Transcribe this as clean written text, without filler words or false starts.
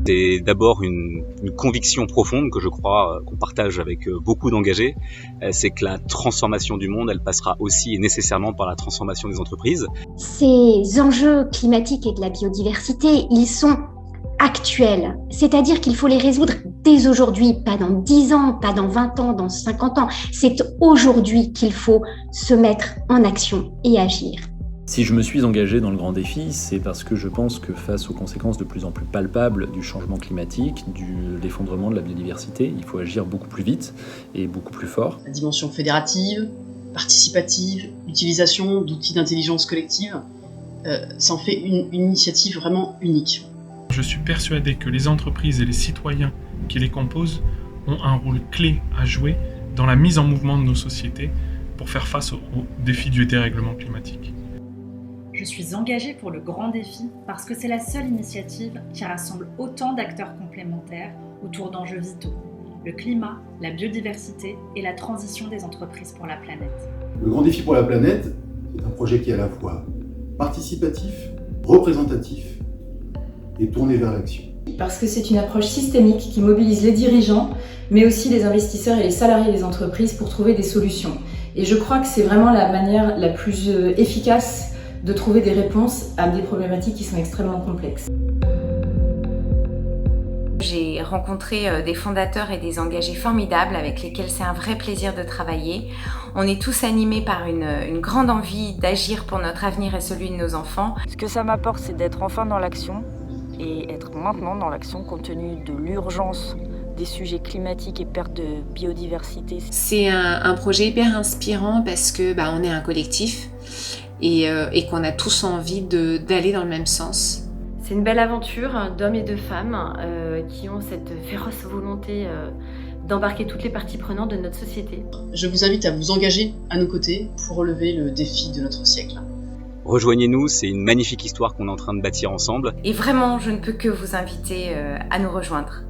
c'est d'abord une conviction profonde que je crois qu'on partage avec beaucoup d'engagés, c'est que la transformation du monde, elle passera aussi et nécessairement par la transformation des entreprises. Ces enjeux climatiques et de la biodiversité, ils sont actuels, c'est-à-dire qu'il faut les résoudre dès aujourd'hui, pas dans 10 ans, pas dans 20 ans, dans 50 ans. C'est aujourd'hui qu'il faut se mettre en action et agir. Si je me suis engagé dans le grand défi, c'est parce que je pense que face aux conséquences de plus en plus palpables du changement climatique, de l'effondrement de la biodiversité, il faut agir beaucoup plus vite et beaucoup plus fort. La dimension fédérative, participative, l'utilisation d'outils d'intelligence collective, ça en fait une initiative vraiment unique. Je suis persuadé que les entreprises et les citoyens qui les composent ont un rôle clé à jouer dans la mise en mouvement de nos sociétés pour faire face aux défis du dérèglement climatique. Je suis engagée pour le grand défi parce que c'est la seule initiative qui rassemble autant d'acteurs complémentaires autour d'enjeux vitaux. Le climat, la biodiversité et la transition des entreprises pour la planète. Le grand défi pour la planète, c'est un projet qui est à la fois participatif, représentatif et tourné vers l'action. Parce que c'est une approche systémique qui mobilise les dirigeants, mais aussi les investisseurs et les salariés des entreprises pour trouver des solutions. Et je crois que c'est vraiment la manière la plus efficace de trouver des réponses à des problématiques qui sont extrêmement complexes. J'ai rencontré des fondateurs et des engagés formidables avec lesquels c'est un vrai plaisir de travailler. On est tous animés par une grande envie d'agir pour notre avenir et celui de nos enfants. Ce que ça m'apporte, c'est d'être enfin dans l'action et être maintenant dans l'action compte tenu de l'urgence des sujets climatiques et perte de biodiversité. C'est un projet hyper inspirant parce que on est un collectif et qu'on a tous envie d'aller dans le même sens. C'est une belle aventure d'hommes et de femmes qui ont cette féroce volonté d'embarquer toutes les parties prenantes de notre société. Je vous invite à vous engager à nos côtés pour relever le défi de notre siècle. Rejoignez-nous, c'est une magnifique histoire qu'on est en train de bâtir ensemble. Et vraiment, je ne peux que vous inviter à nous rejoindre.